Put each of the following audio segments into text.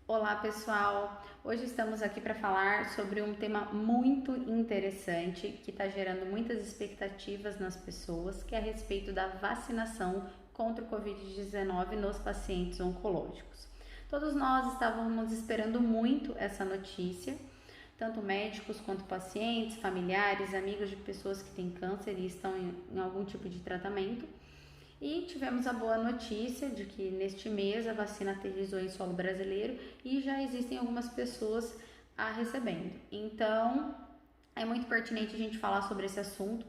Olá pessoal, hoje estamos aqui para falar sobre um tema muito interessante que está gerando muitas expectativas nas pessoas, que é a respeito da vacinação contra o Covid-19 nos pacientes oncológicos. Todos nós estávamos esperando muito essa notícia, tanto médicos quanto pacientes, familiares, amigos de pessoas que têm câncer e estão em algum tipo de tratamento. E tivemos a boa notícia de que neste mês a vacina aterrissou em solo brasileiro e já existem algumas pessoas a recebendo. Então, é muito pertinente a gente falar sobre esse assunto,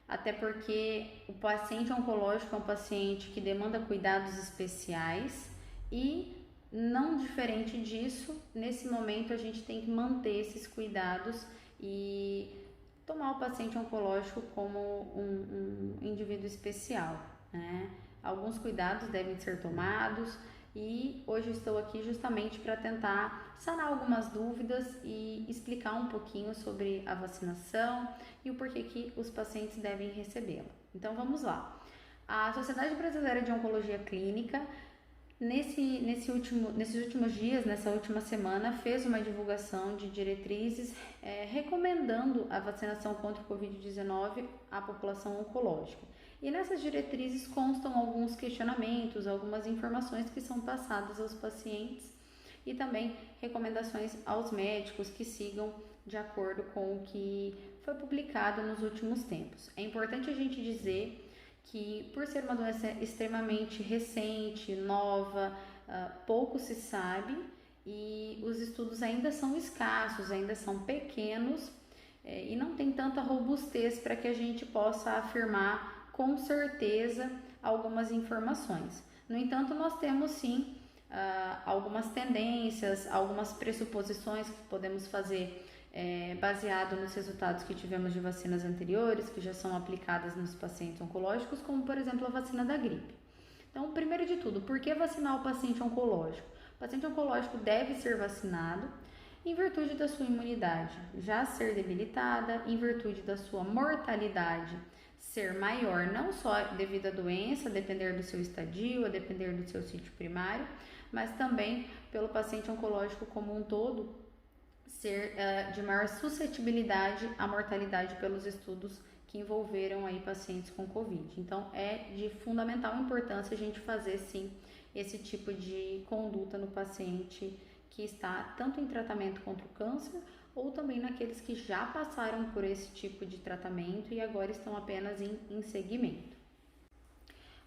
até porque o paciente oncológico é um paciente que demanda cuidados especiais e, não diferente disso, nesse momento a gente tem que manter esses cuidados e tomar o paciente oncológico como um indivíduo especial, né? Alguns cuidados devem ser tomados e hoje estou aqui justamente para tentar sanar algumas dúvidas e explicar um pouquinho sobre a vacinação e o porquê que os pacientes devem recebê-la. Então vamos lá. A Sociedade Brasileira de Oncologia Clínica nesses últimos dias, nessa última semana, fez uma divulgação de diretrizes recomendando a vacinação contra o Covid-19 à população oncológica. E nessas diretrizes constam alguns questionamentos, algumas informações que são passadas aos pacientes e também recomendações aos médicos que sigam de acordo com o que foi publicado nos últimos tempos. É importante a gente dizer que, por ser uma doença extremamente recente, nova, pouco se sabe e os estudos ainda são escassos, ainda são pequenos e não tem tanta robustez para que a gente possa afirmar com certeza algumas informações. No entanto, nós temos sim algumas tendências, algumas pressuposições que podemos fazer baseado nos resultados que tivemos de vacinas anteriores, que já são aplicadas nos pacientes oncológicos, como por exemplo a vacina da gripe. Então, primeiro de tudo, por que vacinar o paciente oncológico? O paciente oncológico deve ser vacinado em virtude da sua imunidade já ser debilitada, em virtude da sua mortalidade ser maior, não só devido à doença, a depender do seu estadio, a depender do seu sítio primário, mas também pelo paciente oncológico como um todo ser de maior suscetibilidade à mortalidade pelos estudos que envolveram aí pacientes com Covid. Então, é de fundamental importância a gente fazer, sim, esse tipo de conduta no paciente que está tanto em tratamento contra o câncer ou também naqueles que já passaram por esse tipo de tratamento e agora estão apenas em seguimento.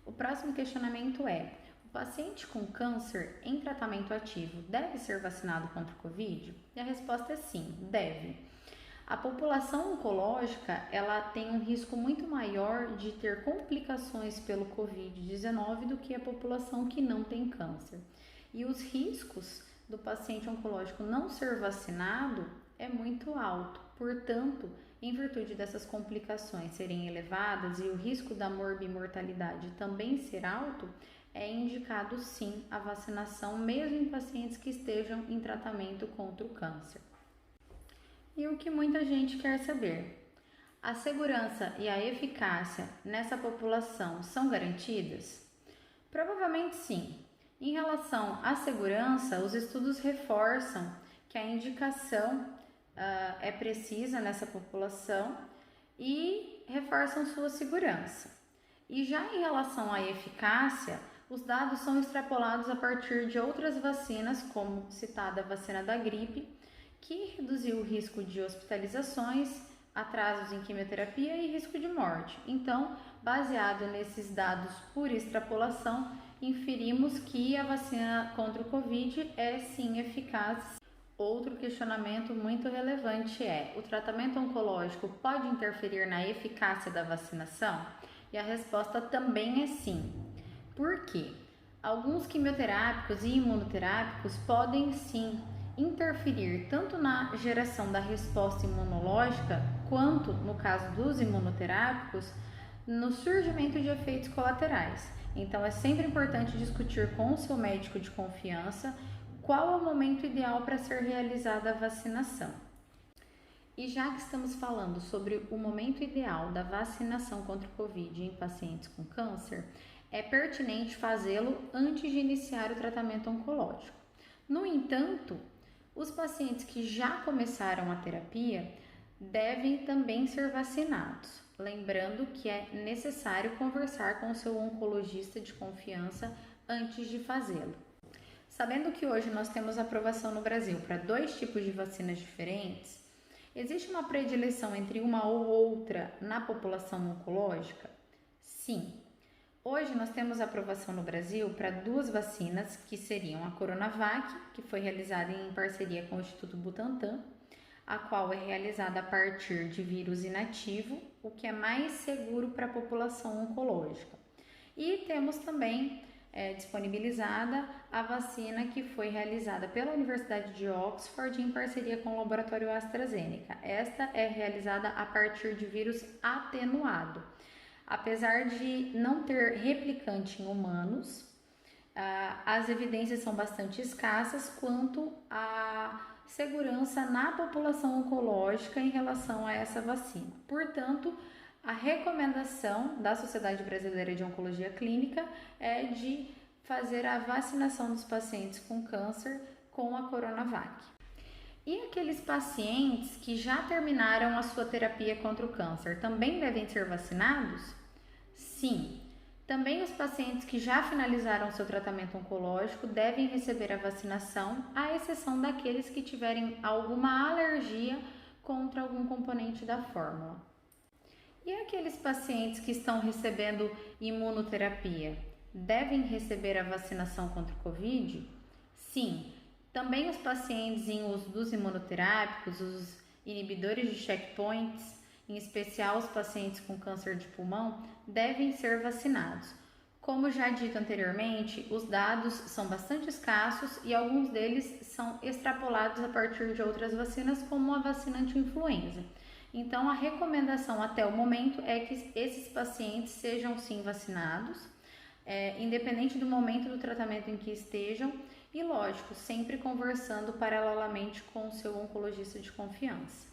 O próximo questionamento é: o paciente com câncer em tratamento ativo deve ser vacinado contra o Covid? E a resposta é sim, deve. A população oncológica, ela tem um risco muito maior de ter complicações pelo Covid-19 do que a população que não tem câncer. E os riscos do paciente oncológico não ser vacinado é muito alto. Portanto, em virtude dessas complicações serem elevadas e o risco da morbimortalidade também ser alto, é indicado sim a vacinação mesmo em pacientes que estejam em tratamento contra o câncer. E o que muita gente quer saber: a segurança e a eficácia nessa população são garantidas? Provavelmente sim. Em relação à segurança, os estudos reforçam que a indicação é precisa nessa população e reforçam sua segurança. E já em relação à eficácia, os dados são extrapolados a partir de outras vacinas, como citada a vacina da gripe, que reduziu o risco de hospitalizações, atrasos em quimioterapia e risco de morte. Então, baseado nesses dados por extrapolação, inferimos que a vacina contra o Covid é sim eficaz. Outro questionamento muito relevante é: o tratamento oncológico pode interferir na eficácia da vacinação? E a resposta também é sim. Por quê? Alguns quimioterápicos e imunoterápicos podem sim interferir tanto na geração da resposta imunológica, quanto, no caso dos imunoterápicos, no surgimento de efeitos colaterais. Então, é sempre importante discutir com o seu médico de confiança qual é o momento ideal para ser realizada a vacinação. E já que estamos falando sobre o momento ideal da vacinação contra o Covid em pacientes com câncer, é pertinente fazê-lo antes de iniciar o tratamento oncológico. No entanto, os pacientes que já começaram a terapia devem também ser vacinados, lembrando que é necessário conversar com o seu oncologista de confiança antes de fazê-lo. Sabendo que hoje nós temos aprovação no Brasil para 2 tipos de vacinas diferentes, existe uma predileção entre uma ou outra na população oncológica? Sim. Hoje nós temos aprovação no Brasil para 2 vacinas, que seriam a Coronavac, que foi realizada em parceria com o Instituto Butantan, a qual é realizada a partir de vírus inativo, o que é mais seguro para a população oncológica. E temos também disponibilizada a vacina que foi realizada pela Universidade de Oxford em parceria com o laboratório AstraZeneca. Esta é realizada a partir de vírus atenuado. Apesar de não ter replicante em humanos, as evidências são bastante escassas quanto à segurança na população oncológica em relação a essa vacina. Portanto, a recomendação da Sociedade Brasileira de Oncologia Clínica é de fazer a vacinação dos pacientes com câncer com a Coronavac. E aqueles pacientes que já terminaram a sua terapia contra o câncer também devem ser vacinados? Sim. Também os pacientes que já finalizaram seu tratamento oncológico devem receber a vacinação, à exceção daqueles que tiverem alguma alergia contra algum componente da fórmula. E aqueles pacientes que estão recebendo imunoterapia devem receber a vacinação contra o Covid? Sim. Também os pacientes em uso dos imunoterápicos, os inibidores de checkpoints, em especial os pacientes com câncer de pulmão, devem ser vacinados. Como já dito anteriormente, os dados são bastante escassos e alguns deles são extrapolados a partir de outras vacinas, como a vacina anti-influenza. Então, a recomendação até o momento é que esses pacientes sejam sim vacinados, independente do momento do tratamento em que estejam, e lógico, sempre conversando paralelamente com o seu oncologista de confiança.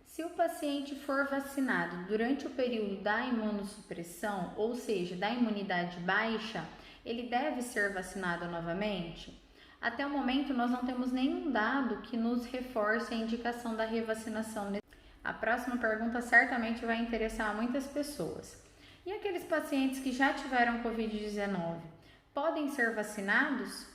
Se o paciente for vacinado durante o período da imunossupressão, ou seja, da imunidade baixa, ele deve ser vacinado novamente? Até o momento, nós não temos nenhum dado que nos reforce a indicação da revacinação. A próxima pergunta certamente vai interessar a muitas pessoas. E aqueles pacientes que já tiveram Covid-19, podem ser vacinados?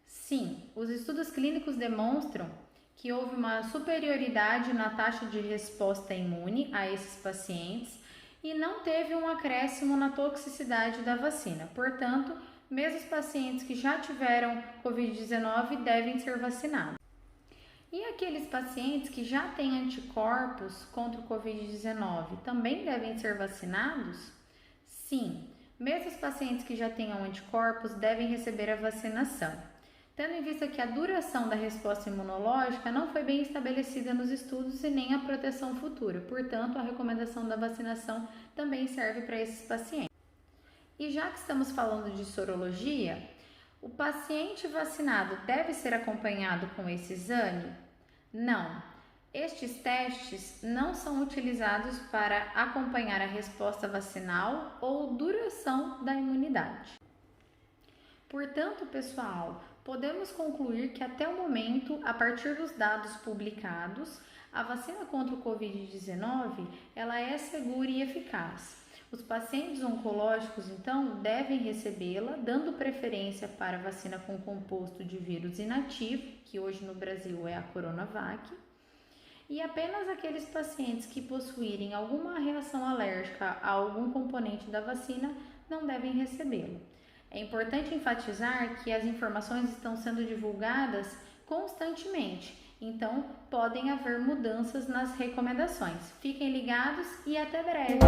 Sim, os estudos clínicos demonstram que houve uma superioridade na taxa de resposta imune a esses pacientes e não teve um acréscimo na toxicidade da vacina. Portanto, mesmo os pacientes que já tiveram Covid-19 devem ser vacinados. E aqueles pacientes que já têm anticorpos contra o Covid-19 também devem ser vacinados? Sim, mesmo os pacientes que já tenham anticorpos devem receber a vacinação, tendo em vista que a duração da resposta imunológica não foi bem estabelecida nos estudos e nem a proteção futura. Portanto, a recomendação da vacinação também serve para esses pacientes. E já que estamos falando de sorologia, o paciente vacinado deve ser acompanhado com esse exame? Não. Estes testes não são utilizados para acompanhar a resposta vacinal ou duração da imunidade. Portanto, pessoal, podemos concluir que até o momento, a partir dos dados publicados, a vacina contra o Covid-19 ela é segura e eficaz. Os pacientes oncológicos, então, devem recebê-la, dando preferência para a vacina com composto de vírus inativo, que hoje no Brasil é a Coronavac, e apenas aqueles pacientes que possuírem alguma reação alérgica a algum componente da vacina não devem recebê-la. É importante enfatizar que as informações estão sendo divulgadas constantemente, então podem haver mudanças nas recomendações. Fiquem ligados e até breve!